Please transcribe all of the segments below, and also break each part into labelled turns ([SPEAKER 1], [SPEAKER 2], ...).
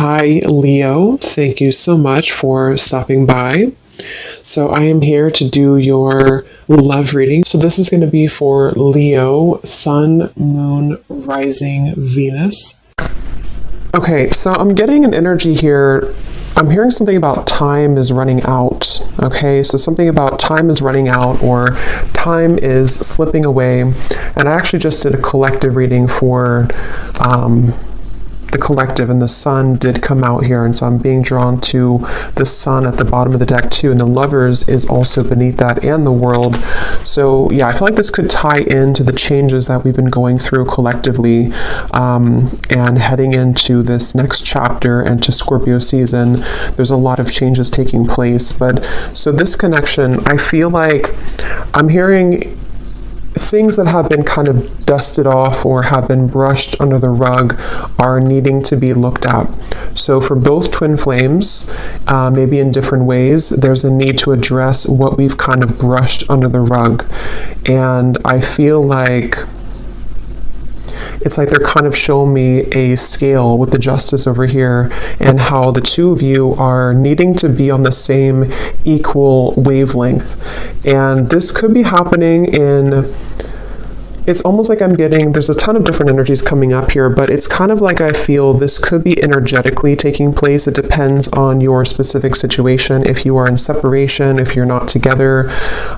[SPEAKER 1] Hi, Leo. Thank you so much for stopping by. So, I am here to do your love reading. So, this is going to be for Leo, Sun, Moon, Rising, Venus. Okay, so I'm getting an energy here. I'm hearing something about time is running out. Okay, so something about time is running out or time is slipping away. And I actually just did a collective reading for the collective, and the sun did come out here, and so I'm being drawn to the sun at the bottom of the deck too, and the lovers is also beneath that, and the world. So yeah, I feel like this could tie into the changes that we've been going through collectively, and heading into this next chapter and to Scorpio season. There's a lot of changes taking place, but so this connection, I feel like I'm hearing things that have been kind of dusted off or have been brushed under the rug are needing to be looked at. So for both twin flames, maybe in different ways, there's a need to address what we've kind of brushed under the rug. And I feel like it's like they're kind of showing me a scale with the justice over here and how the two of you are needing to be on the same equal wavelength. And this could be happening in, it's almost like I'm getting, there's a ton of different energies coming up here, but it's kind of like I feel this could be energetically taking place. It depends on your specific situation. If you are in separation, if you're not together,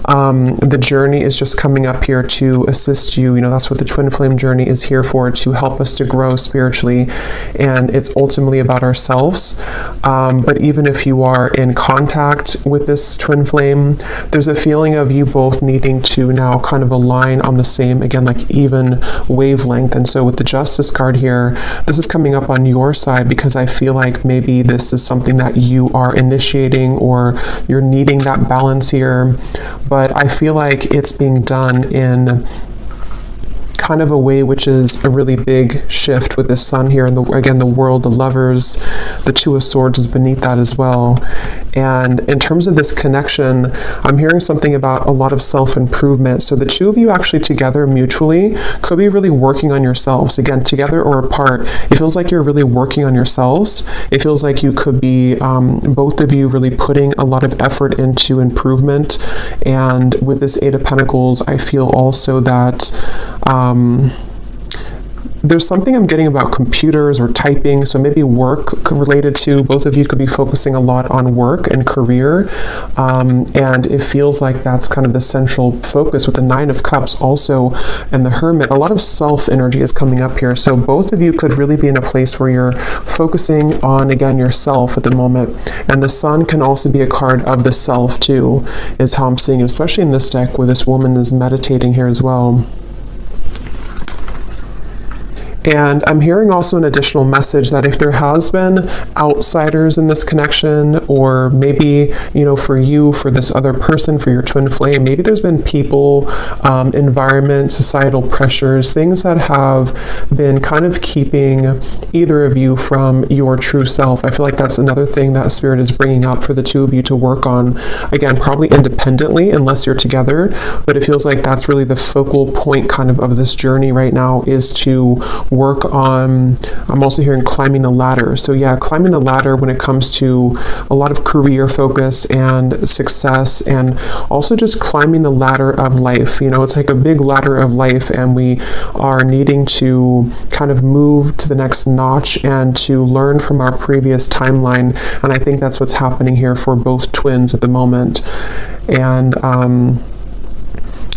[SPEAKER 1] the journey is just coming up here to assist you. You know, that's what the twin flame journey is here for, to help us to grow spiritually. And it's ultimately about ourselves. But even if you are in contact with this twin flame, there's a feeling of you both needing to now kind of align on the same, again, like even wavelength. And so with the Justice card here, this is coming up on your side because I feel like maybe this is something that you are initiating or you're needing that balance here. But I feel like it's being done in kind of a way which is a really big shift with the sun here, and again the world, the lovers, the Two of Swords is beneath that as well. And in terms of this connection, I'm hearing something about a lot of self-improvement. So the two of you actually together mutually could be really working on yourselves, again together or apart. It feels like you're really working on yourselves. It feels like you could be both of you really putting a lot of effort into improvement. And with this Eight of Pentacles, I feel also that there's something I'm getting about computers or typing, so maybe work related to, both of you could be focusing a lot on work and career, and it feels like that's kind of the central focus with the Nine of Cups also, and the Hermit. A lot of self energy is coming up here, so both of you could really be in a place where you're focusing on, again, yourself at the moment. And the Sun can also be a card of the self too, is how I'm seeing it, especially in this deck where this woman is meditating here as well. And I'm hearing also an additional message that if there has been outsiders in this connection, or maybe, you know, for you, for this other person, for your twin flame, maybe there's been people, environment, societal pressures, things that have been kind of keeping either of you from your true self. I feel like that's another thing that Spirit is bringing up for the two of you to work on. Again, probably independently, unless you're together, but it feels like that's really the focal point kind of this journey right now, is to work on, I'm also hearing climbing the ladder. So yeah, climbing the ladder when it comes to a lot of career focus and success, and also just climbing the ladder of life. You know, it's like a big ladder of life, and we are needing to kind of move to the next notch and to learn from our previous timeline. And I think that's what's happening here for both twins at the moment. And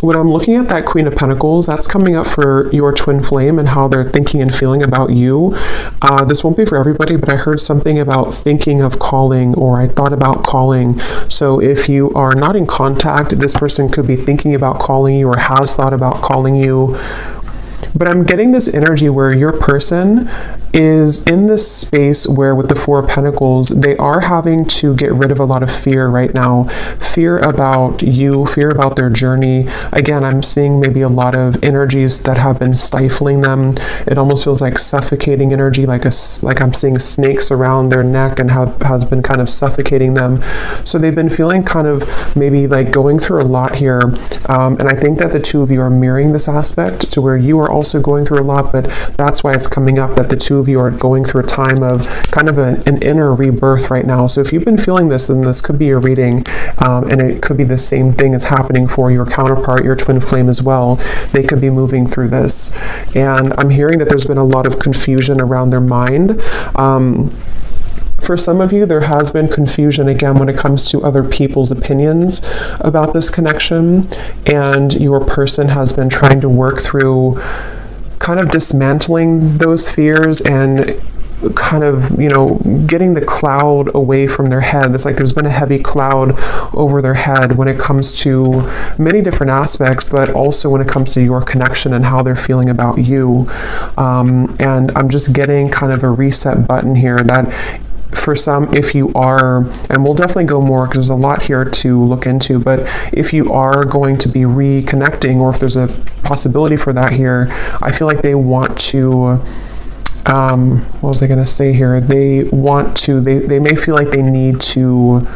[SPEAKER 1] when I'm looking at that Queen of Pentacles, that's coming up for your twin flame and how they're thinking and feeling about you. This won't be for everybody, but I heard something about thinking of calling, or I thought about calling. So if you are not in contact, this person could be thinking about calling you or has thought about calling you. But I'm getting this energy where your person is in this space where, with the Four of Pentacles, they are having to get rid of a lot of fear right now. Fear about you, fear about their journey. Again, I'm seeing maybe a lot of energies that have been stifling them. It almost feels like suffocating energy, like I'm seeing snakes around their neck and has been kind of suffocating them. So they've been feeling kind of maybe like going through a lot here. And I think that the two of you are mirroring this aspect to where you are also also going through a lot, but that's why it's coming up that the two of you are going through a time of kind of an inner rebirth right now. So if you've been feeling this, then this could be your reading, and it could be the same thing that's happening for your counterpart, your twin flame as well. They could be moving through this. And I'm hearing that there's been a lot of confusion around their mind. For some of you, there has been confusion again when it comes to other people's opinions about this connection, and your person has been trying to work through kind of dismantling those fears and kind of, getting the cloud away from their head. It's like there's been a heavy cloud over their head when it comes to many different aspects, but also when it comes to your connection and how they're feeling about you. And I'm just getting kind of a reset button here that for some, if you are, and we'll definitely go more because there's a lot here to look into, but if you are going to be reconnecting, or if there's a possibility for that here, I feel like they want to, what was I going to say here? They want to, they may feel like they need to,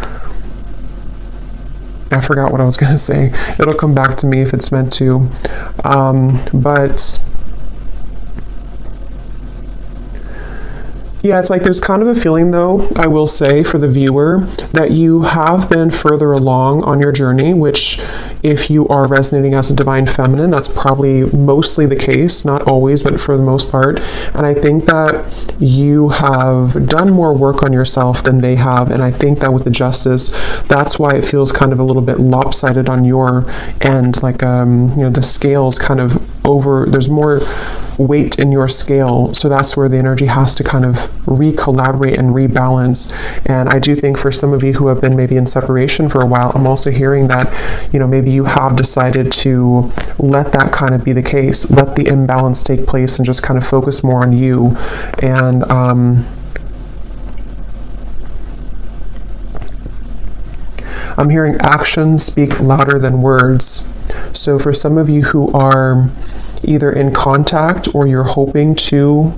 [SPEAKER 1] I forgot what I was going to say. It'll come back to me if it's meant to. But yeah, it's like there's kind of a feeling, though, I will say, for the viewer, that you have been further along on your journey, which if you are resonating as a divine feminine, that's probably mostly the case, not always, but for the most part. And I think that you have done more work on yourself than they have. And I think that with the justice, that's why it feels kind of a little bit lopsided on your end. Like, the scale's kind of over, there's more weight in your scale, so that's where the energy has to kind of re-collaborate and rebalance. And I do think for some of you who have been maybe in separation for a while, I'm also hearing that, maybe you have decided to let that kind of be the case, let the imbalance take place and just kind of focus more on you. And I'm hearing actions speak louder than words. So for some of you who are either in contact or you're hoping to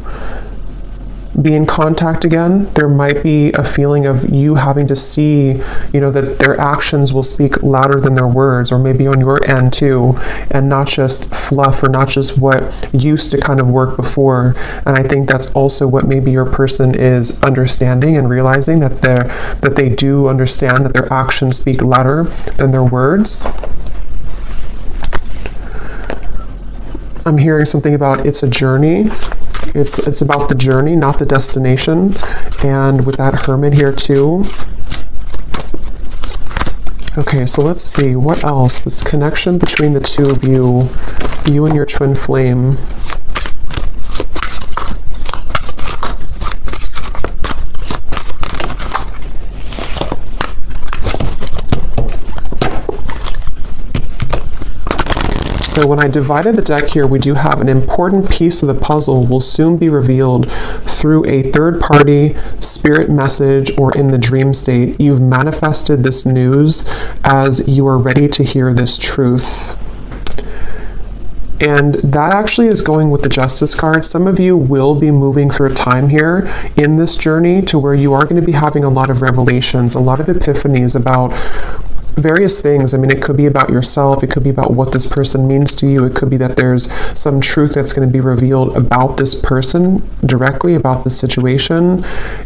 [SPEAKER 1] be in contact again, there might be a feeling of you having to see, that their actions will speak louder than their words, or maybe on your end too, and not just fluff or not just what used to kind of work before. And I think that's also what maybe your person is understanding and realizing, that they do understand that their actions speak louder than their words. I'm hearing something about it's a journey. It's about the journey, not the destination. And with that Hermit here too. Okay, so let's see what else. This connection between the two of you and your twin flame. So when I divided the deck here, we do have an important piece of the puzzle will soon be revealed through a third-party spirit message or in the dream state. You've manifested this news as you are ready to hear this truth. And that actually is going with the Justice card. Some of you will be moving through a time here in this journey to where you are going to be having a lot of revelations, a lot of epiphanies about various things. I mean, it could be about yourself, it could be about what this person means to you, it could be that there's some truth that's going to be revealed about this person directly, about the situation.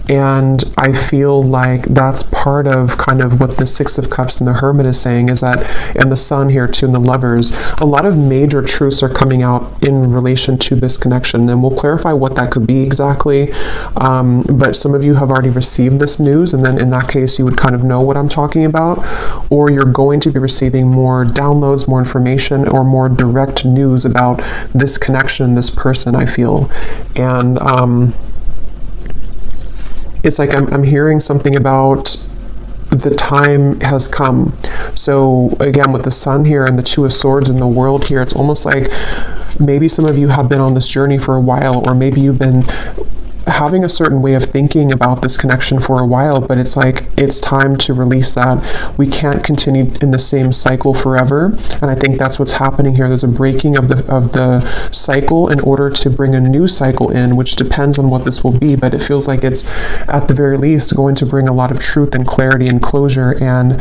[SPEAKER 1] And I feel like that's part of kind of what the Six of Cups and the Hermit is saying, is that, and the Sun here too, and the Lovers, a lot of major truths are coming out in relation to this connection, and we'll clarify what that could be exactly. But some of you have already received this news, and then in that case you would kind of know what I'm talking about, or you're going to be receiving more downloads, more information, or more direct news about this connection, this person, I feel. And it's like I'm hearing something about the time has come. So again, with the Sun here and the Two of Swords in the World here, it's almost like maybe some of you have been on this journey for a while, or maybe you've been having a certain way of thinking about this connection for a while, but it's like it's time to release that. We can't continue in the same cycle forever, and I think that's what's happening here. There's a breaking of the cycle in order to bring a new cycle in, which depends on what this will be, but it feels like it's at the very least going to bring a lot of truth and clarity and closure and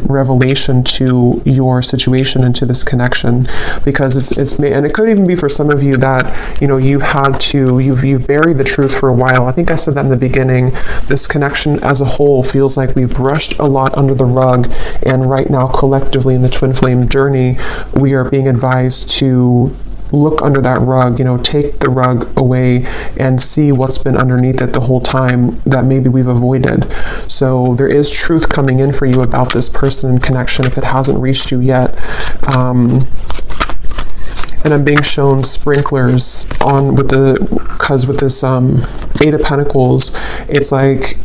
[SPEAKER 1] revelation to your situation and to this connection, because it's and it could even be for some of you that you've buried the truth for a while. I think I said that in the beginning. This connection as a whole feels like we've brushed a lot under the rug, and right now collectively in the twin flame journey we are being advised to look under that rug, take the rug away and see what's been underneath it the whole time that maybe we've avoided. So there is truth coming in for you about this person and connection if it hasn't reached you yet. And I'm being shown sprinklers on with this Eight of Pentacles, it's like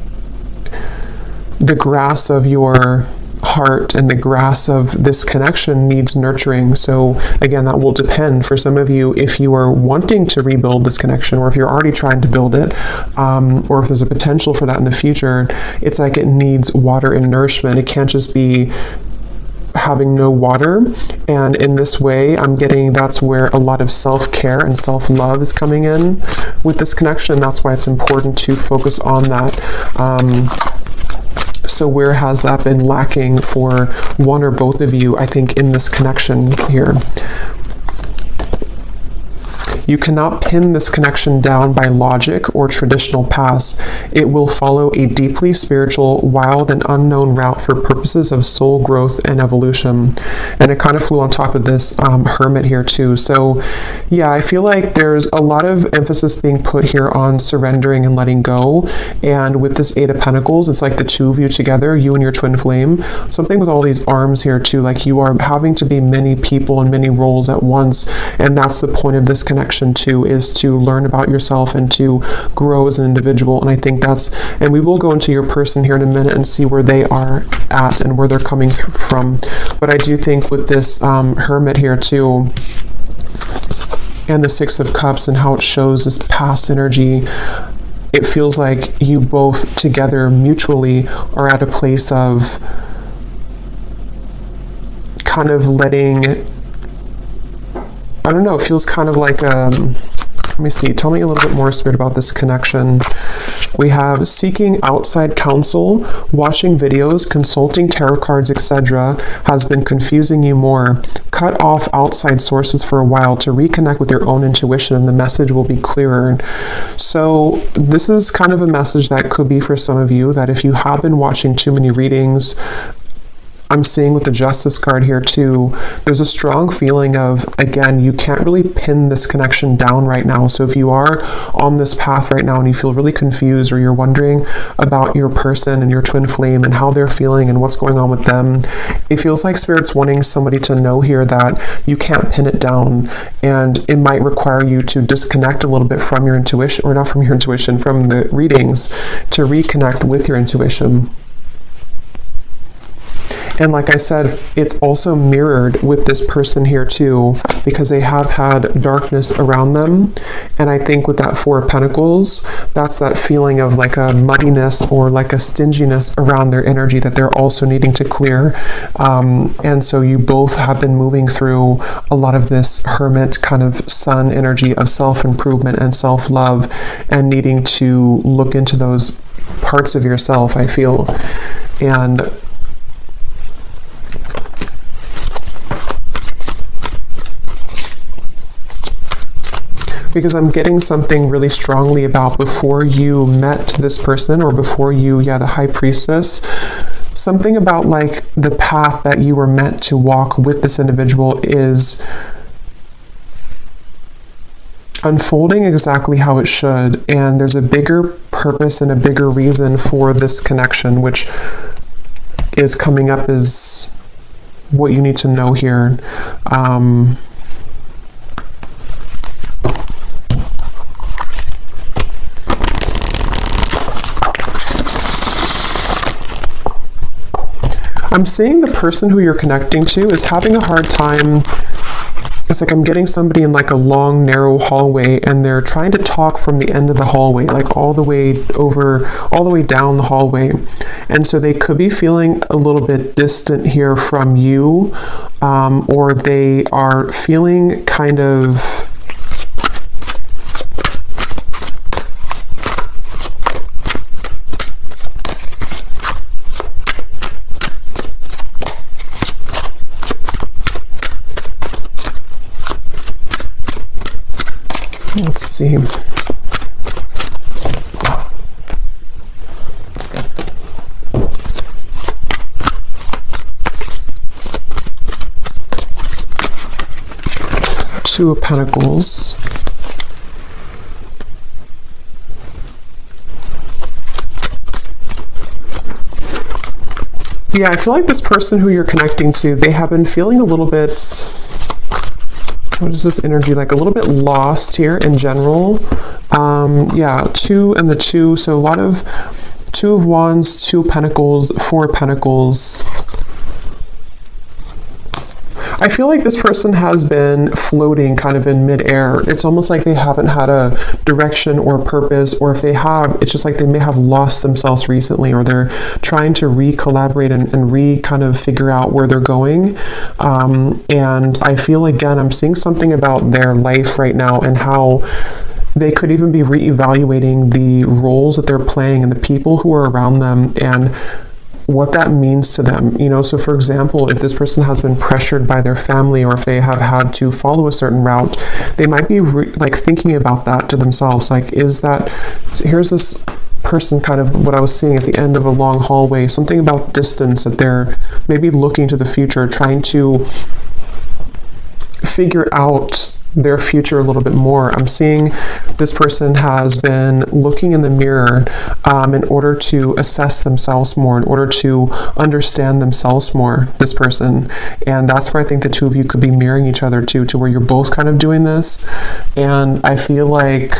[SPEAKER 1] the grass of your heart and the grass of this connection needs nurturing. So again, that will depend for some of you if you are wanting to rebuild this connection, or if you're already trying to build it, or if there's a potential for that in the future. It's like it needs water and nourishment. It can't just be having no water. And in this way, I'm getting that's where a lot of self-care and self-love is coming in with this connection. That's why it's important to focus on that. So where has that been lacking for one or both of you, I think, in this connection here? You cannot pin this connection down by logic or traditional paths. It will follow a deeply spiritual, wild, and unknown route for purposes of soul growth and evolution. And it kind of flew on top of this Hermit here too. So yeah, I feel like there's a lot of emphasis being put here on surrendering and letting go. And with this Eight of Pentacles, it's like the two of you together, you and your twin flame. Something with all these arms here too, like you are having to be many people and many roles at once. And that's the point of this connection too, is to learn about yourself and to grow as an individual. And I think and we will go into your person here in a minute and see where they are at and where they're coming from. But I do think with this Hermit here too, and the Six of Cups and how it shows this past energy, it feels like you both together mutually are at a place of kind of letting, I don't know, it feels kind of like, let me see, tell me a little bit more, Spirit, about this connection. We have seeking outside counsel, watching videos, consulting tarot cards, etc. has been confusing you more. Cut off outside sources for a while to reconnect with your own intuition, and the message will be clearer. So this is kind of a message that could be for some of you, that if you have been watching too many readings, I'm seeing with the Justice card here too, there's a strong feeling of, again, you can't really pin this connection down right now. So if you are on this path right now and you feel really confused, or you're wondering about your person and your twin flame and how they're feeling and what's going on with them, it feels like Spirit's wanting somebody to know here that you can't pin it down, and it might require you to disconnect a little bit from your intuition, or not from your intuition, from the readings, to reconnect with your intuition. And like I said, it's also mirrored with this person here too, because they have had darkness around them. And I think with that Four of Pentacles, that's that feeling of like a muddiness or like a stinginess around their energy that they're also needing to clear. And so you both have been moving through a lot of this Hermit kind of sun energy of self-improvement and self-love, and needing to look into those parts of yourself, I feel. And because I'm getting something really strongly about before you met this person, or before you, the High Priestess, something about like the path that you were meant to walk with this individual is unfolding exactly how it should. And there's a bigger purpose and a bigger reason for this connection, which is coming up as what you need to know here. I'm seeing the person who you're connecting to is having a hard time it's like I'm getting somebody in like a long, narrow hallway, and they're trying to talk from the end of the hallway, like all the way down the hallway. And so they could be feeling a little bit distant here from you, or they are feeling kind of let's see. Two of Pentacles. Yeah, I feel like this person who you're connecting to, they have been feeling a little bit, what is this energy like? A little bit lost here in general. Yeah, 2 and the 2. So a lot of 2 of Wands, 2 of Pentacles, 4 of Pentacles. I feel like this person has been floating kind of in midair. It's almost like they haven't had a direction or purpose, or if they have, it's just like they may have lost themselves recently, or they're trying to re-collaborate and kind of figure out where they're going. And I feel, again, I'm seeing something about their life right now and how they could even be reevaluating the roles that they're playing and the people who are around them and what that means to them. So for example, if this person has been pressured by their family, or if they have had to follow a certain route, they might be like thinking about that to themselves. Like, here's this person, kind of what I was seeing at the end of a long hallway, something about distance, that they're maybe looking to the future, trying to figure out their future a little bit more. I'm seeing this person has been looking in the mirror in order to assess themselves more, in order to understand themselves more, this person. And that's where I think the 2 of you could be mirroring each other to where you're both kind of doing this. And I feel like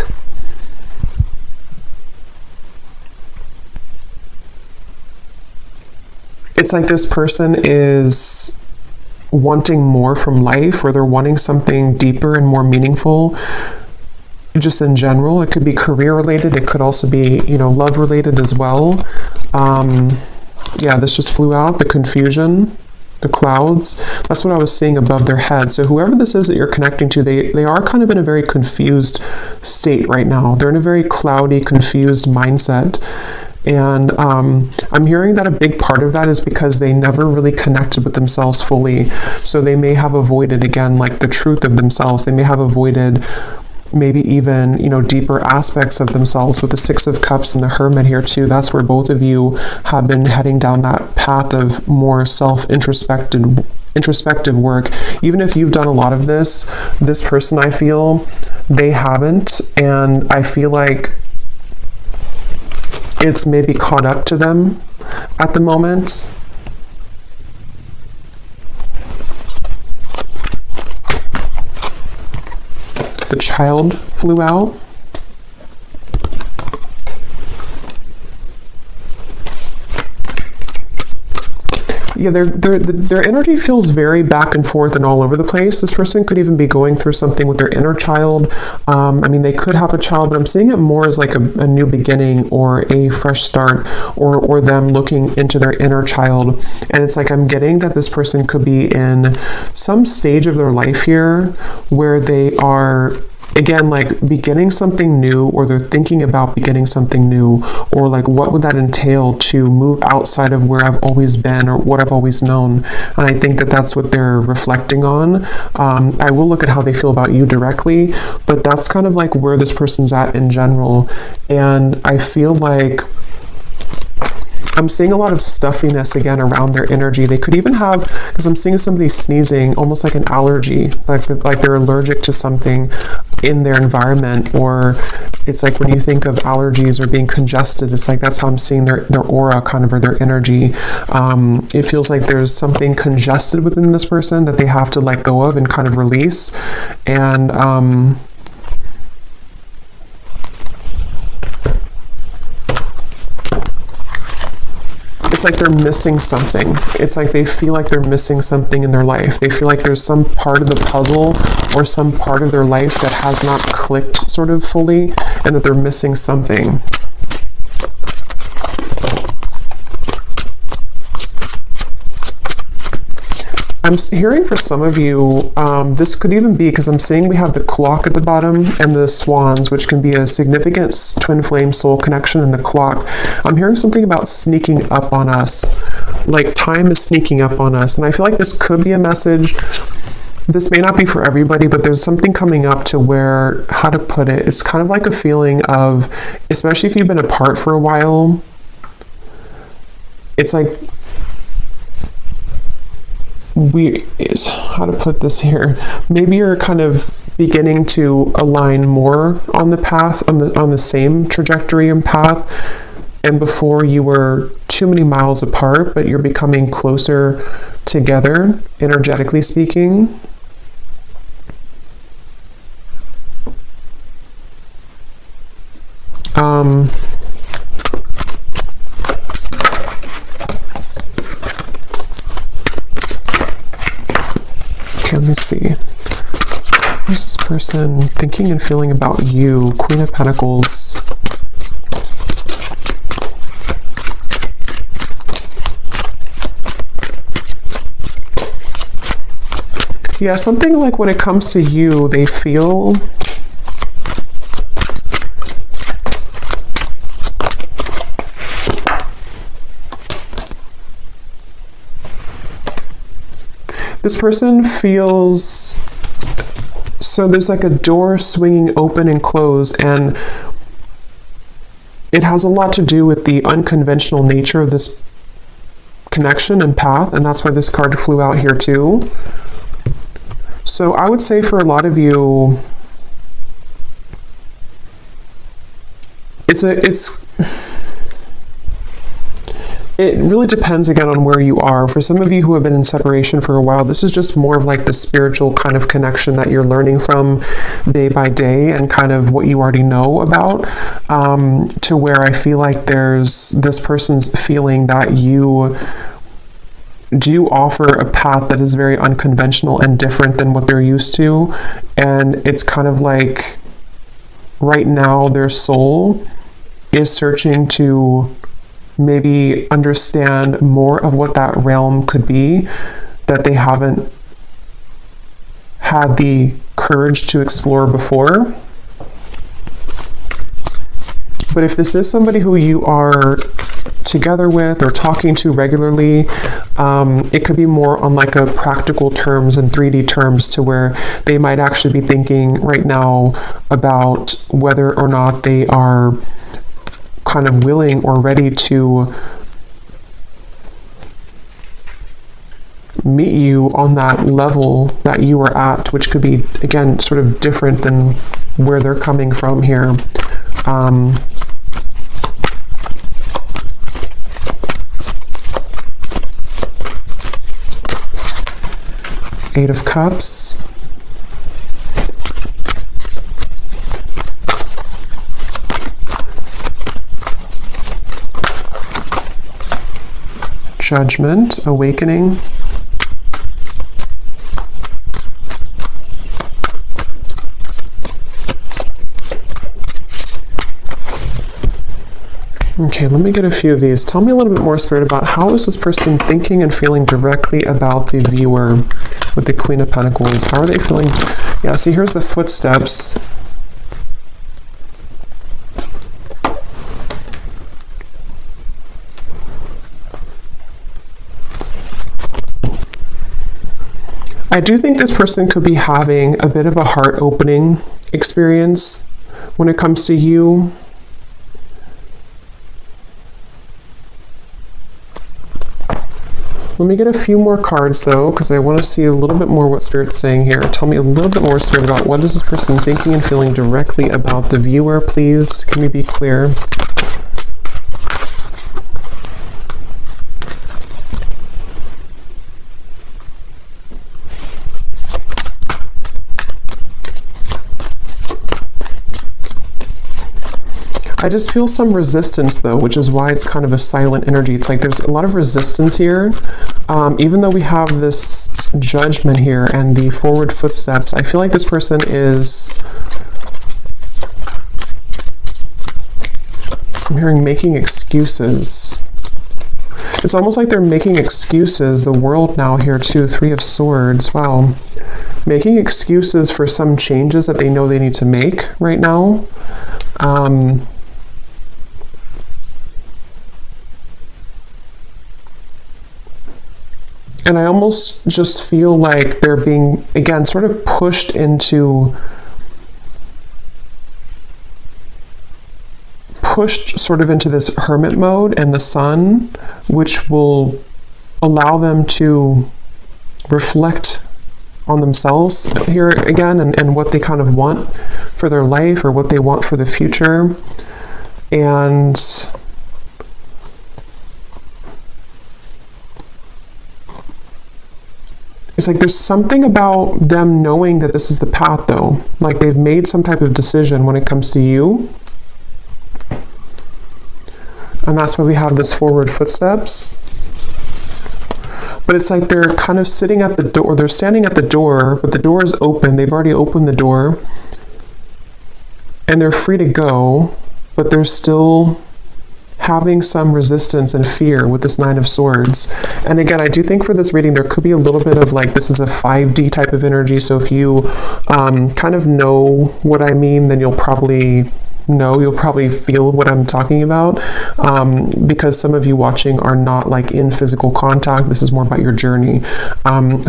[SPEAKER 1] it's like this person is wanting more from life, or they're wanting something deeper and more meaningful just in general. It could be career related, it could also be love related as well. Yeah, this just flew out, the confusion, the clouds. That's what I was seeing above their head. So whoever this is that you're connecting to, they are kind of in a very confused state right now. They're in a very cloudy, confused mindset. And I'm hearing that a big part of that is because they never really connected with themselves fully. So they may have avoided, again, like the truth of themselves. They may have avoided maybe even, deeper aspects of themselves. With the 6 of Cups and the Hermit here too, that's where both of you have been heading down that path of more introspective work. Even if you've done a lot of this person, I feel, they haven't. And I feel like it's maybe caught up to them at the moment. The Child flew out. Yeah, their energy feels very back and forth and all over the place. This person could even be going through something with their inner child. They could have a child, but I'm seeing it more as like a new beginning or a fresh start, or them looking into their inner child. And it's like I'm getting that this person could be in some stage of their life here where they are, again, like beginning something new, or they're thinking about beginning something new, or like what would that entail to move outside of where I've always been or what I've always known. And I think that that's what they're reflecting on. I will look at how they feel about you directly, but that's kind of like where this person's at in general. And I feel like I'm seeing a lot of stuffiness again around their energy. They could even have, because I'm seeing somebody sneezing, almost like an allergy, like they're allergic to something in their environment. Or it's like when you think of allergies or being congested, it's like that's how I'm seeing their aura kind of, or their energy. It feels like there's something congested within this person that they have to let go of and kind of release. And it's like they're missing something. It's like they feel like they're missing something in their life. They feel like there's some part of the puzzle or some part of their life that has not clicked sort of fully, and that they're missing something. I'm hearing for some of you, this could even be because I'm seeing we have the clock at the bottom and the swans, which can be a significant twin flame soul connection in the clock. I'm hearing something about sneaking up on us, like time is sneaking up on us. And I feel like this could be a message. This may not be for everybody, but there's something coming up to where, how to put it, it's kind of like a feeling of, especially if you've been apart for a while, it's like, how to put this here, maybe you're kind of beginning to align more on the path, on the same trajectory and path, and before you were too many miles apart, but you're becoming closer together, energetically speaking. Let me see. What's this person thinking and feeling about you? Queen of Pentacles. Yeah, something like when it comes to you, they feel this person feels, so there's like a door swinging open and close, and it has a lot to do with the unconventional nature of this connection and path, and that's why this card flew out here too. So I would say for a lot of you, it really depends again on where you are. For some of you who have been in separation for a while, this is just more of like the spiritual kind of connection that you're learning from day by day and kind of what you already know about, to where I feel like there's this person's feeling that you do offer a path that is very unconventional and different than what they're used to. And it's kind of like right now their soul is searching to maybe understand more of what that realm could be that they haven't had the courage to explore before. But if this is somebody who you are together with or talking to regularly, it could be more on like a practical terms and 3D terms, to where they might actually be thinking right now about whether or not they are kind of willing or ready to meet you on that level that you are at, which could be, again, sort of different than where they're coming from here. Eight of Cups. Judgment, Awakening. Okay, let me get a few of these. Tell me a little bit more, Spirit, about how is this person thinking and feeling directly about the viewer with the Queen of Pentacles? How are they feeling? Yeah, see, here's the footsteps. I do think this person could be having a bit of a heart-opening experience when it comes to you. Let me get a few more cards though, because I want to see a little bit more what Spirit's saying here. Tell me a little bit more, Spirit, about what is this person thinking and feeling directly about the viewer, please. Can we be clear? I just feel some resistance though, which is why it's kind of a silent energy. It's like there's a lot of resistance here. Even though we have this judgment here and the forward footsteps, I feel like this person is, I'm hearing making excuses. It's almost like they're making excuses. The world now here too, 3 of Swords. Wow. Making excuses for some changes that they know they need to make right now. And I almost just feel like they're being, again, sort of pushed sort of into this hermit mode and the Sun, which will allow them to reflect on themselves here again, and what they kind of want for their life or what they want for the future. And it's like there's something about them knowing that this is the path though. Like they've made some type of decision when it comes to you. And that's why we have this forward footsteps. But it's like they're kind of sitting at the door, they're standing at the door, but the door is open. They've already opened the door. And they're free to go, but they're still having some resistance and fear with this 9 of Swords. And again, I do think for this reading, there could be a little bit of like, this is a 5D type of energy. So if you kind of know what I mean, then you'll probably feel what I'm talking about, because some of you watching are not like in physical contact. This is more about your journey.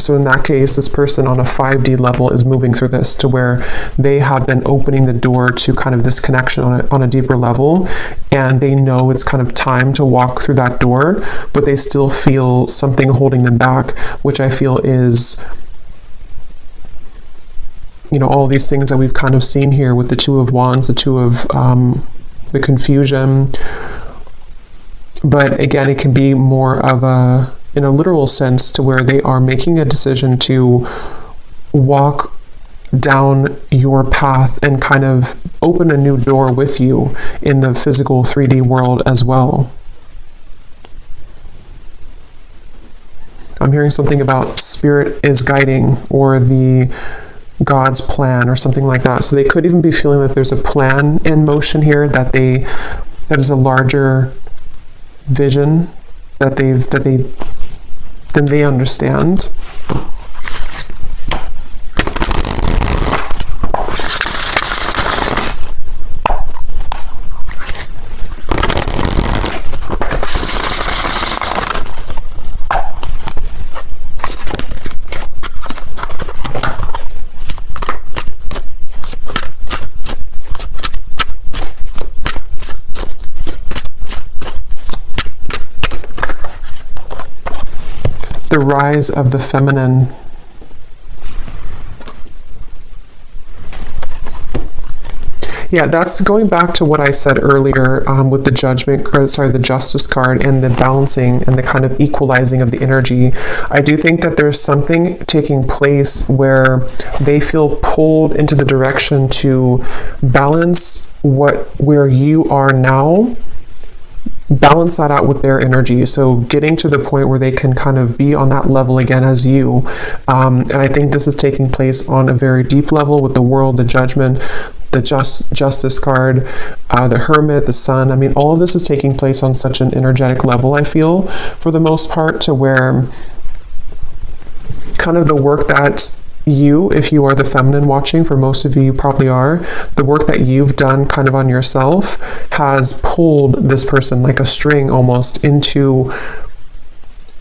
[SPEAKER 1] So in that case, this person on a 5D level is moving through this to where they have been opening the door to kind of this connection on a deeper level, and they know it's kind of time to walk through that door, but they still feel something holding them back, which I feel is, you know, all these things that we've kind of seen here with the 2 of Wands, the 2 of the confusion. But again, it can be more of a, in a literal sense, to where they are making a decision to walk down your path and kind of open a new door with you in the physical 3D world as well. I'm hearing something about spirit is guiding, or the God's plan, or something like that. So they could even be feeling that there's a plan in motion here, that is a larger vision that they understand. The rise of the feminine. Yeah, that's going back to what I said earlier with the the Justice card, and the balancing and the kind of equalizing of the energy. I do think that there's something taking place where they feel pulled into the direction to balance where you are now, balance that out with their energy. So getting to the point where they can kind of be on that level again as you. And I think this is taking place on a very deep level with the World, the Judgment, the Justice card, the Hermit, the Sun. I mean, all of this is taking place on such an energetic level, I feel, for the most part, to where kind of the work that you, if you are the feminine watching, for most of you, you probably are, the work that you've done kind of on yourself has pulled this person like a string almost into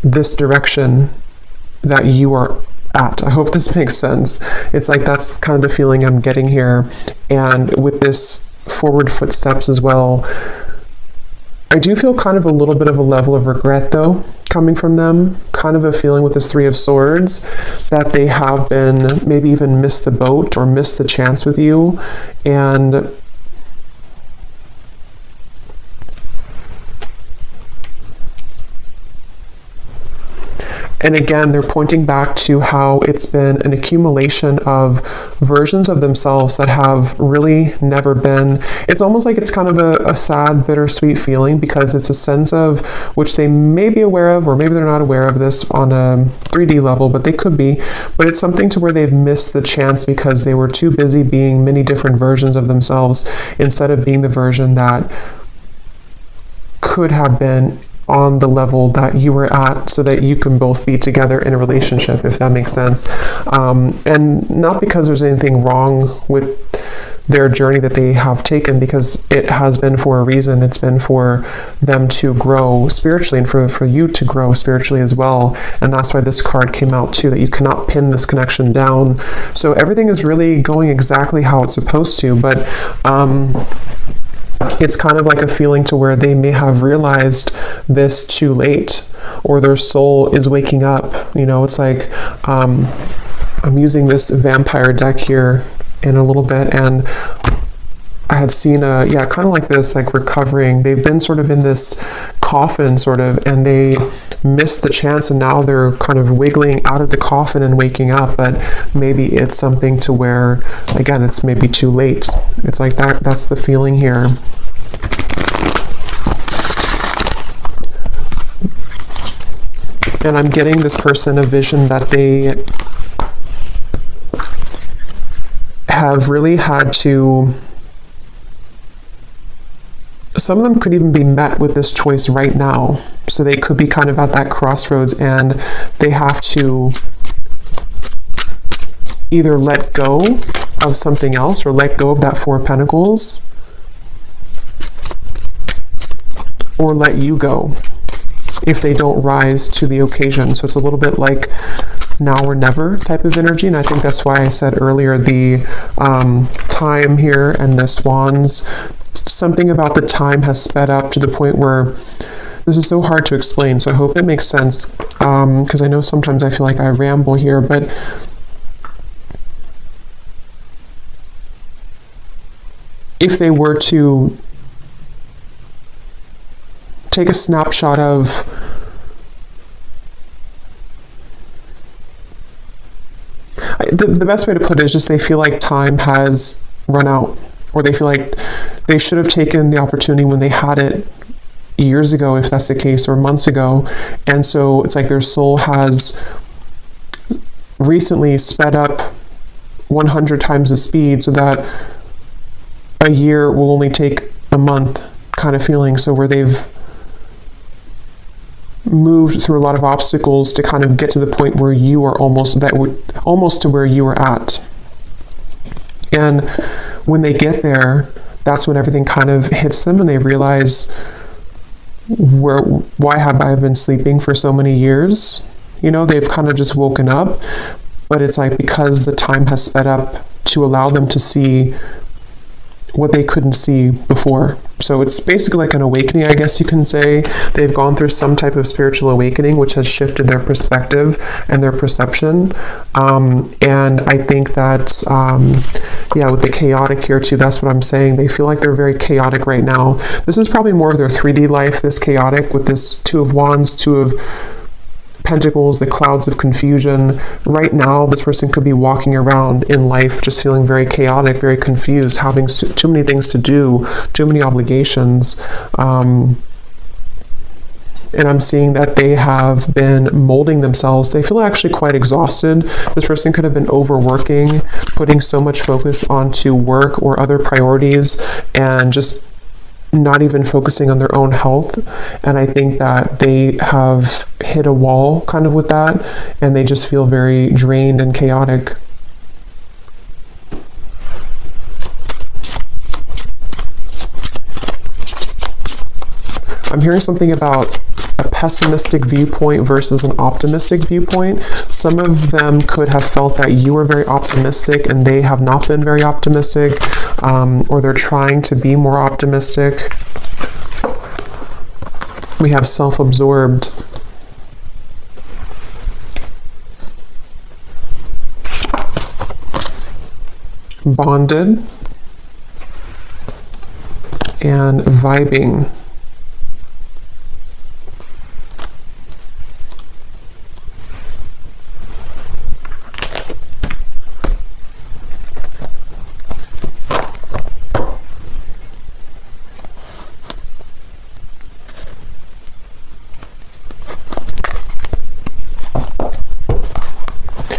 [SPEAKER 1] this direction that you are at. I hope this makes sense. It's like that's kind of the feeling I'm getting here. And with this forward footsteps as well, I do feel kind of a little bit of a level of regret though coming from them, kind of a feeling with this 3 of Swords that they have been maybe even missed the boat or missed the chance with you. And And again, they're pointing back to how it's been an accumulation of versions of themselves that have really never been. It's almost like it's kind of a sad, bittersweet feeling, because it's a sense of which they may be aware of, or maybe they're not aware of this on a 3D level, but they could be. But it's something to where they've missed the chance because they were too busy being many different versions of themselves instead of being the version that could have been on the level that you were at, so that you can both be together in a relationship, if that makes sense. And not because there's anything wrong with their journey that they have taken, because it has been for a reason. It's been for them to grow spiritually, and for you to grow spiritually as well. And that's why this card came out too, that you cannot pin this connection down. So everything is really going exactly how it's supposed to, but it's kind of like a feeling to where they may have realized this too late, or their soul is waking up. You know, it's like, I'm using this vampire deck here in a little bit, and I had seen kind of like this, like recovering. They've been sort of in this coffin sort of, and they missed the chance, and now they're kind of wiggling out of the coffin and waking up. But maybe it's something to where, again, it's maybe too late. It's like that's the feeling here. And I'm getting this person a vision that they have really had to, some of them could even be met with this choice right now. So they could be kind of at that crossroads, and they have to either let go of something else, or let go of that Four of Pentacles, or let you go if they don't rise to the occasion. So it's a little bit like now or never type of energy. And I think that's why I said earlier the time here and the swans, something about the time has sped up to the point where this is so hard to explain. So I hope it makes sense, because I know sometimes I feel like I ramble here, but if they were to take a snapshot of the best way to put it is just they feel like time has run out, or they feel like they should have taken the opportunity when they had it years ago, if that's the case, or months ago. And so it's like their soul has recently sped up 100 times the speed, so that a year will only take a month kind of feeling. So where they've moved through a lot of obstacles to kind of get to the point where you are almost to where you were at. And when they get there, that's when everything kind of hits them, and they realize, why have I been sleeping for so many years? You know, they've kind of just woken up, but it's like because the time has sped up to allow them to see what they couldn't see before. So it's basically like an awakening, I guess you can say. They've gone through some type of spiritual awakening, which has shifted their perspective and their perception. And I think that, with the chaotic here too, that's what I'm saying. They feel like they're very chaotic right now. This is probably more of their 3D life, this chaotic, with this Two of Wands, Two of Pentacles, the clouds of confusion. Right now, this person could be walking around in life just feeling very chaotic, very confused, having too many things to do, too many obligations. And I'm seeing that they have been molding themselves. They feel actually quite exhausted. This person could have been overworking, putting so much focus onto work or other priorities, and just not even focusing on their own health. And I think that they have hit a wall kind of with that, and they just feel very drained and chaotic. I'm hearing something about a pessimistic viewpoint versus an optimistic viewpoint. Some of them could have felt that you were very optimistic and they have not been very optimistic, or they're trying to be more optimistic. We have self-absorbed. Bonded. And vibing.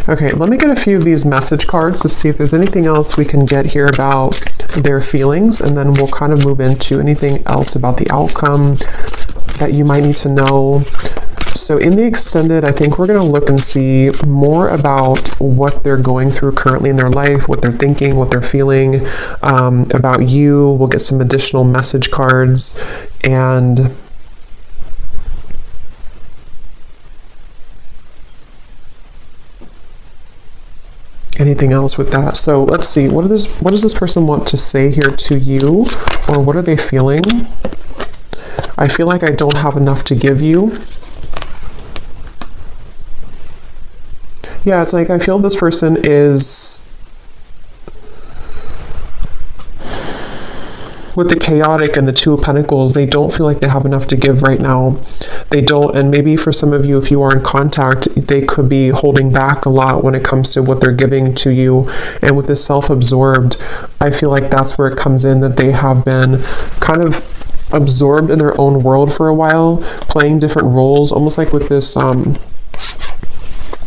[SPEAKER 1] Okay, let me get a few of these message cards to see if there's anything else we can get here about their feelings, and then we'll kind of move into anything else about the outcome that you might need to know. So in the extended, I think we're going to look and see more about what they're going through currently in their life, what they're thinking, what they're feeling about you. We'll get some additional message cards, and anything else with that. So let's see, what does this person want to say here to you, or what are they feeling? I feel like I don't have enough to give you. Yeah, it's like I feel this person is, with the chaotic and the Two of Pentacles, they don't feel like they have enough to give right now. They don't, and maybe for some of you, if you are in contact, they could be holding back a lot when it comes to what they're giving to you. And with this self-absorbed, I feel like that's where it comes in, that they have been kind of absorbed in their own world for a while, playing different roles, almost like with this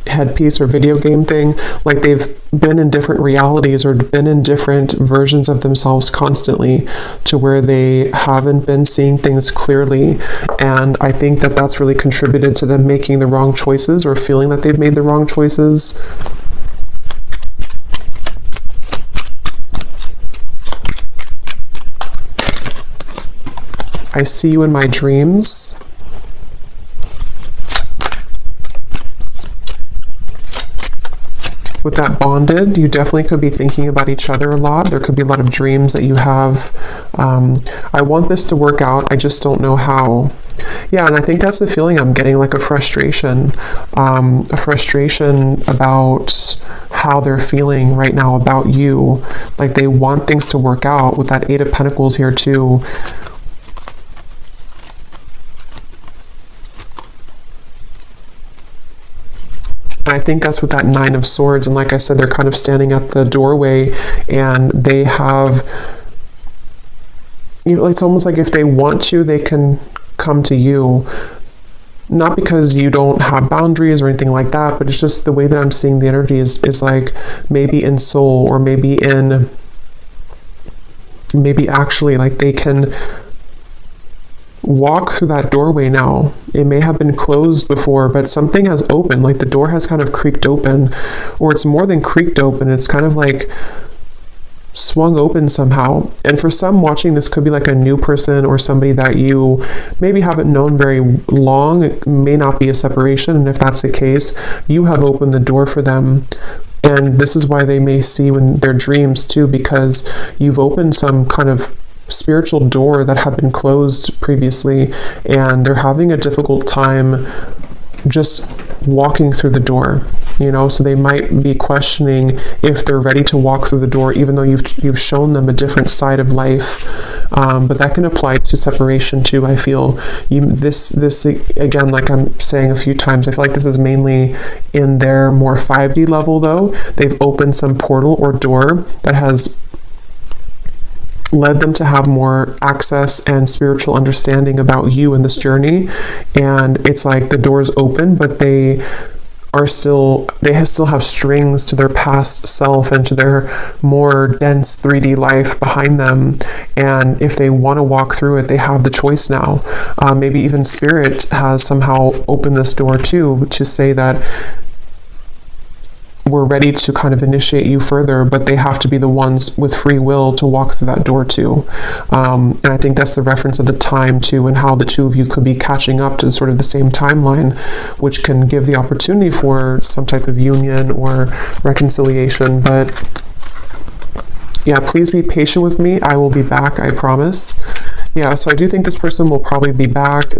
[SPEAKER 1] headpiece or video game thing, like they've been in different realities or been in different versions of themselves constantly, to where they haven't been seeing things clearly. And I think that that's really contributed to them making the wrong choices, or feeling that they've made the wrong choices. I see you in my dreams. With that bonded, you definitely could be thinking about each other a lot. There could be a lot of dreams that you have. I want this to work out, I just don't know how. Yeah, and I think that's the feeling I'm getting, like a frustration about how they're feeling right now about you. Like they want things to work out, with that Eight of Pentacles here too. And I think that's with that Nine of Swords. And like I said, they're kind of standing at the doorway, and they have, you know, it's almost like if they want to, they can come to you. Not because you don't have boundaries or anything like that, but it's just the way that I'm seeing the energy is like maybe in soul, or maybe actually like they can walk through that doorway now. It may have been closed before, but something has opened, like the door has kind of creaked open, or it's more than creaked open, it's kind of like swung open somehow. And for some watching, this could be like a new person, or somebody that you maybe haven't known very long. It may not be a separation, and if that's the case, you have opened the door for them. And this is why they may see you in their dreams too, because you've opened some kind of spiritual door that had been closed previously, and they're having a difficult time just walking through the door, you know. So they might be questioning if they're ready to walk through the door, even though you've shown them a different side of life. But that can apply to separation too. I feel this again, like I'm saying a few times, I feel like this is mainly in their more 5D level though. They've opened some portal or door that has led them to have more access and spiritual understanding about you in this journey. And it's like the door's open, but they still have strings to their past self and to their more dense 3D life behind them. And if they want to walk through it, they have the choice now. Maybe even Spirit has somehow opened this door too, to say that we're ready to kind of initiate you further, but they have to be the ones with free will to walk through that door too. And I think that's the reference of the time too, and how the two of you could be catching up to sort of the same timeline, which can give the opportunity for some type of union or reconciliation. But yeah, please be patient with me. I will be back, I promise. Yeah, so I do think this person will probably be back.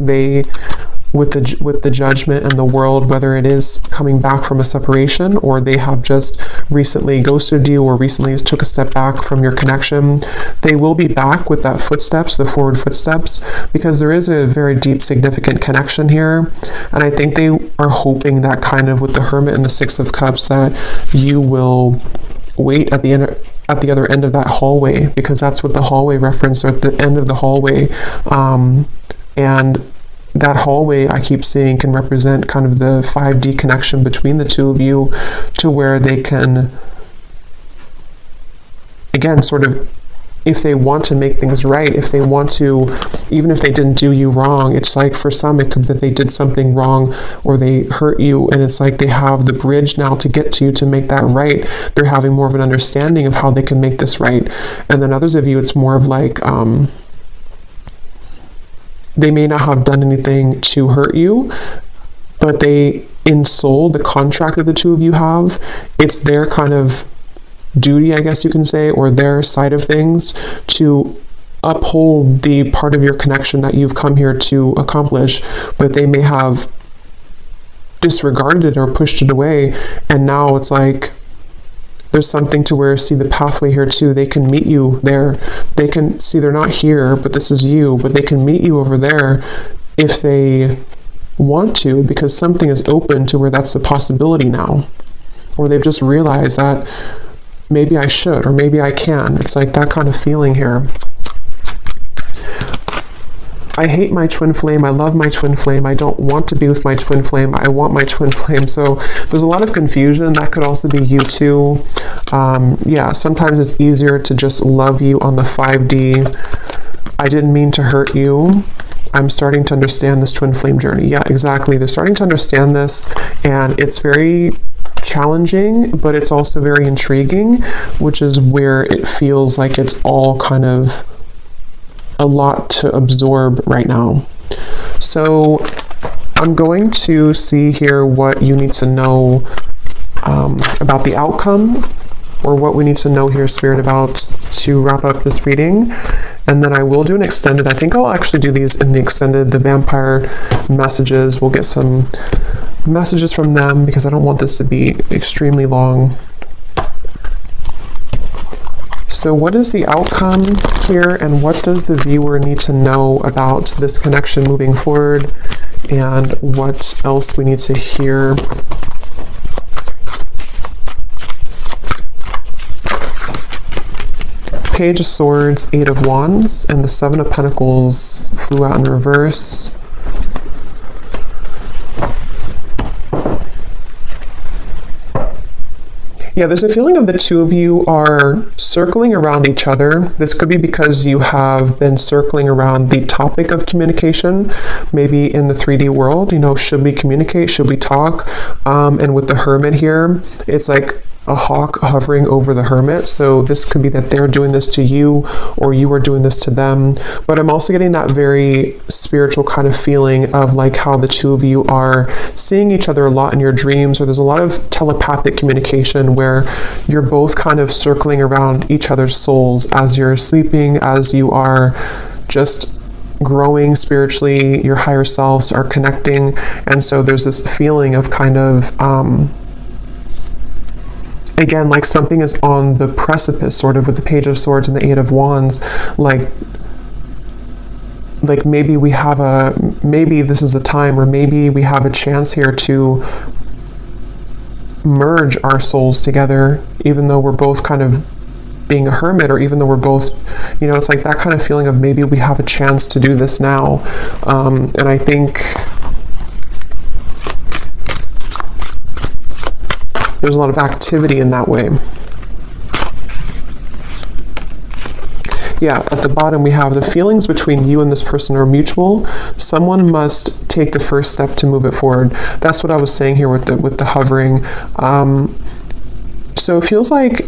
[SPEAKER 1] With the Judgment and the World, whether it is coming back from a separation, or they have just recently ghosted you, or recently took a step back from your connection, they will be back with that footsteps, the forward footsteps, because there is a very deep, significant connection here. And I think they are hoping that kind of with the Hermit and the Six of Cups, that you will wait at the other end of that hallway, because that's what the hallway reference, or at the end of the hallway. And that hallway I keep seeing can represent kind of the 5D connection between the two of you, to where they can, again, sort of, if they want to make things right, if they want to, even if they didn't do you wrong, it's like for some it could be that they did something wrong or they hurt you, and it's like they have the bridge now to get to you to make that right. They're having more of an understanding of how they can make this right. And then others of you, it's more of like, they may not have done anything to hurt you, but they, in soul, the contract that the two of you have, it's their kind of duty, I guess you can say, or their side of things, to uphold the part of your connection that you've come here to accomplish, but they may have disregarded it or pushed it away, and now it's like there's something to where, see the pathway here too, they can meet you there. They can see they're not here, but this is you, but they can meet you over there if they want to, because something is open to where that's a possibility now, or they've just realized that maybe I should, or maybe I can. It's like that kind of feeling here. I hate my twin flame. I love my twin flame. I don't want to be with my twin flame. I want my twin flame. So there's a lot of confusion. That could also be you too. Yeah, sometimes it's easier to just love you on the 5D. I didn't mean to hurt you. I'm starting to understand this twin flame journey. Yeah, exactly. They're starting to understand this, and it's very challenging, but it's also very intriguing, which is where it feels like it's all kind of a lot to absorb right now. So I'm going to see here what you need to know about the outcome, or what we need to know here, Spirit, about, to wrap up this reading. And then I will do an extended. I think I'll actually do these in the extended, the vampire messages. We'll get some messages from them, because I don't want this to be extremely long. So what is the outcome here, and what does the viewer need to know about this connection moving forward, and what else we need to hear? Page of Swords, Eight of Wands, and the Seven of Pentacles flew out in reverse. Yeah, there's a feeling of the two of you are circling around each other. This could be because you have been circling around the topic of communication, maybe in the 3D world, you know, should we communicate? Should we talk? And with the Hermit here, it's like a hawk hovering over the Hermit. So this could be that they're doing this to you, or you are doing this to them. But I'm also getting that very spiritual kind of feeling of like how the two of you are seeing each other a lot in your dreams, or there's a lot of telepathic communication where you're both kind of circling around each other's souls as you're sleeping, as you are just growing spiritually, your higher selves are connecting. And so there's this feeling of kind of again, like something is on the precipice, sort of, with the Page of Swords and the Eight of Wands, like maybe we have maybe this is a time, or maybe we have a chance here to merge our souls together, even though we're both kind of being a hermit, or even though we're both, you know, it's like that kind of feeling of maybe we have a chance to do this now. And I think there's a lot of activity in that way. Yeah, at the bottom we have the feelings between you and this person are mutual. Someone must take the first step to move it forward. That's what I was saying here with the hovering. So it feels like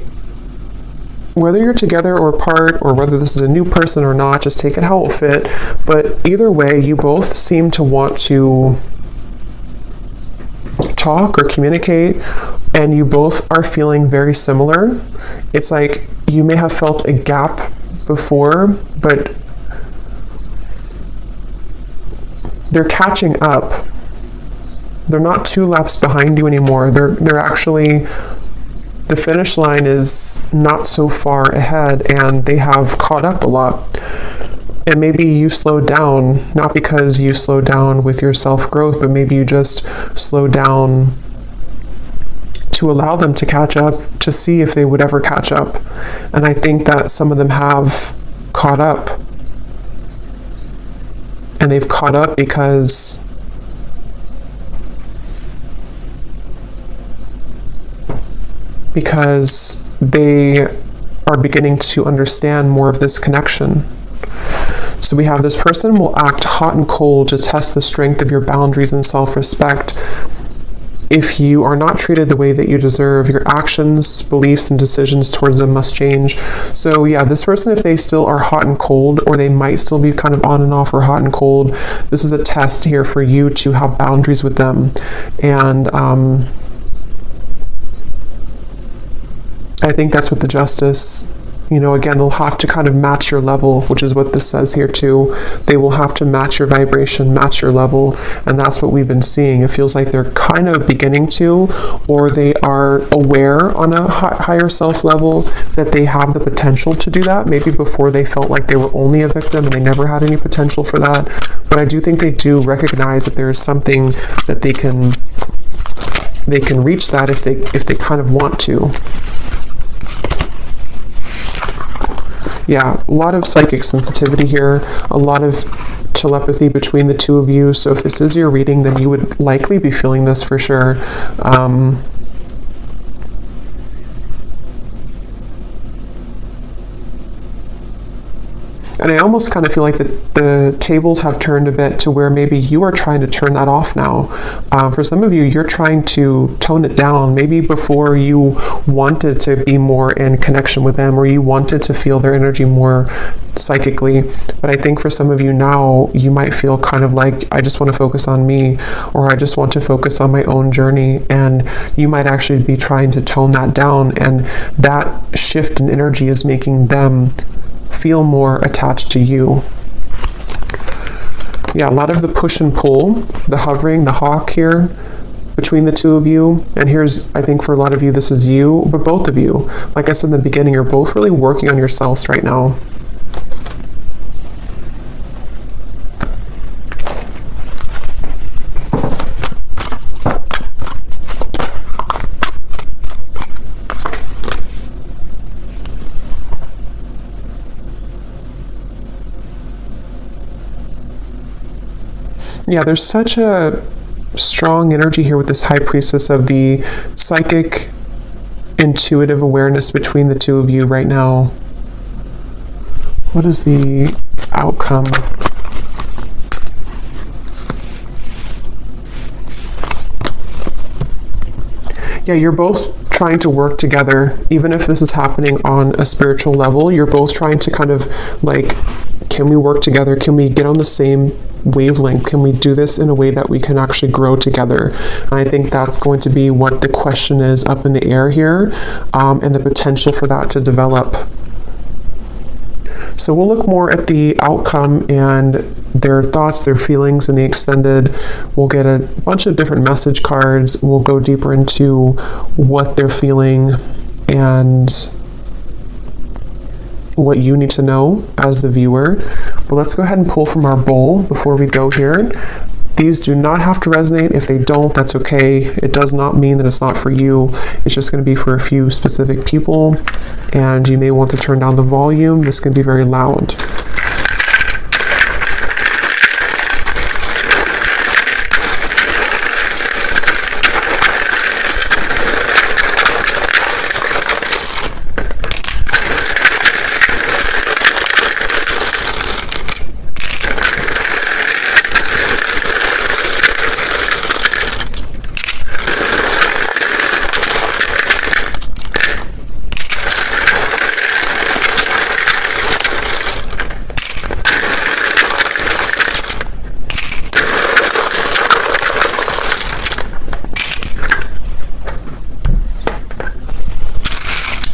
[SPEAKER 1] whether you're together or apart, or whether this is a new person or not, just take it how it will fit. But either way, you both seem to want to talk or communicate, and you both are feeling very similar. It's like you may have felt a gap before, but they're catching up. They're not 2 laps behind you anymore. They're actually, the finish line is not so far ahead, and they have caught up a lot. And maybe you slowed down, not because you slowed down with your self-growth, but maybe you just slowed down to allow them to catch up, to see if they would ever catch up. And I think that some of them have caught up. and they've caught up because they are beginning to understand more of this connection. So we have this person will act hot and cold to test the strength of your boundaries and self-respect. If you are not treated the way that you deserve, your actions, beliefs, and decisions towards them must change. So yeah, this person, if they still are hot and cold, or they might still be kind of on and off or hot and cold, this is a test here for you to have boundaries with them. And I think that's what the Justice, again, they'll have to kind of match your level, which is what this says here too. They will have to match your vibration, match your level, and that's what we've been seeing. It feels like they're kind of beginning to, or they are aware on a higher self level that they have the potential to do that. Maybe before they felt like they were only a victim and they never had any potential for that. But I do think they do recognize that there's something that they can reach that if they kind of want to. Yeah, a lot of psychic sensitivity here, a lot of telepathy between the two of you. So if this is your reading, then you would likely be feeling this for sure. And I almost kind of feel like the tables have turned a bit to where maybe you are trying to turn that off now. For some of you, you're trying to tone it down. Maybe before you wanted to be more in connection with them, or you wanted to feel their energy more psychically. But I think for some of you now, you might feel kind of like, I just want to focus on me, or I just want to focus on my own journey. And you might actually be trying to tone that down. And that shift in energy is making them feel more attached to you. Yeah, a lot of the push and pull, the hovering, the hawk here between the two of you. And here's, I think for a lot of you, this is you, but both of you, like I said in the beginning, you're both really working on yourselves right now. Yeah, there's such a strong energy here with this High Priestess of the psychic, intuitive awareness between the two of you right now. What is the outcome? Yeah, you're both trying to work together, even if this is happening on a spiritual level. You're both trying to kind of like, can we work together? Can we get on the same wavelength? Can we do this in a way that we can actually grow together? And I think that's going to be what the question is up in the air here, and the potential for that to develop. So we'll look more at the outcome and their thoughts, their feelings in the extended. We'll get a bunch of different message cards. We'll go deeper into what they're feeling and what you need to know as the viewer. But let's go ahead and pull from our bowl before we go here. These do not have to resonate. If they don't, that's okay. It does not mean that it's not for you. It's just going to be for a few specific people, and you may want to turn down the volume. This can be very loud.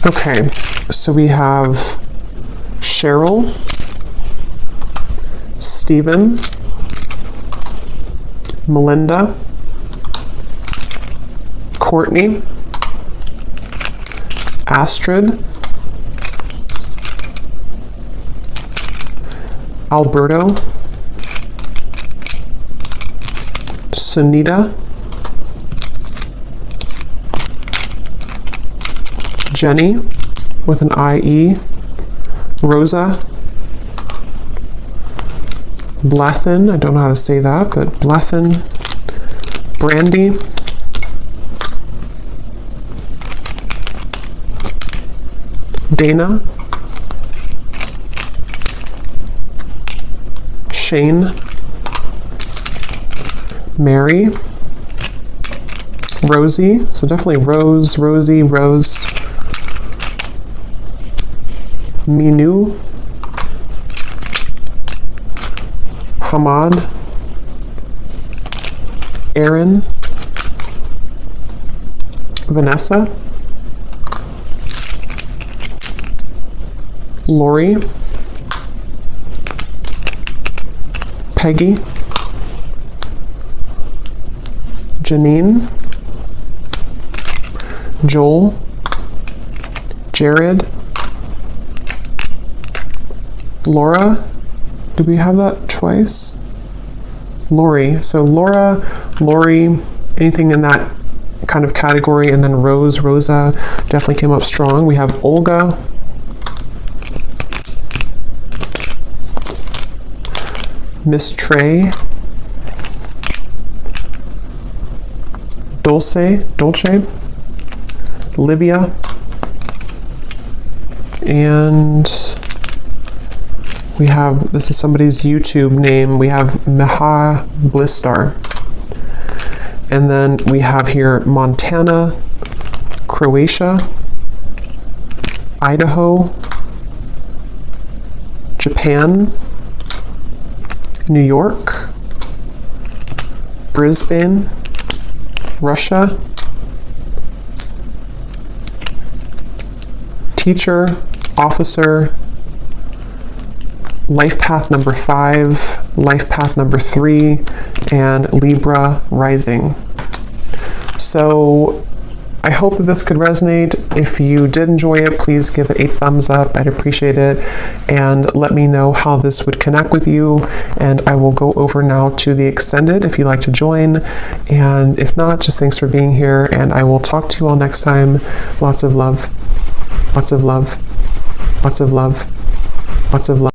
[SPEAKER 1] Okay, so we have Cheryl, Stephen, Melinda, Courtney, Astrid, Alberto, Sunita, Jenny with an IE, Rosa, Blethen, I don't know how to say that, but Blethen. Brandy. Dana. Shane. Mary. Rosie, so definitely Rose, Rosie, Rose. Minu. Hamad. Aaron. Vanessa. Lori. Peggy. Janine. Joel. Jared. Laura. Did we have that twice? Lori. So Laura, Lori, anything in that kind of category, and then Rose, Rosa definitely came up strong. We have Olga. Miss Trey. Dolce. Livia. And we have, this is somebody's YouTube name, we have Meha Blistar. And then we have here Montana, Croatia, Idaho, Japan, New York, Brisbane, Russia, teacher, officer, life path number 5, life path number 3, and Libra rising. So I hope that this could resonate. If you did enjoy it, please give it a thumbs up. I'd appreciate it. And let me know how this would connect with you. And I will go over now to the extended if you'd like to join. And if not, just thanks for being here. And I will talk to you all next time. Lots of love. Lots of love. Lots of love. Lots of love.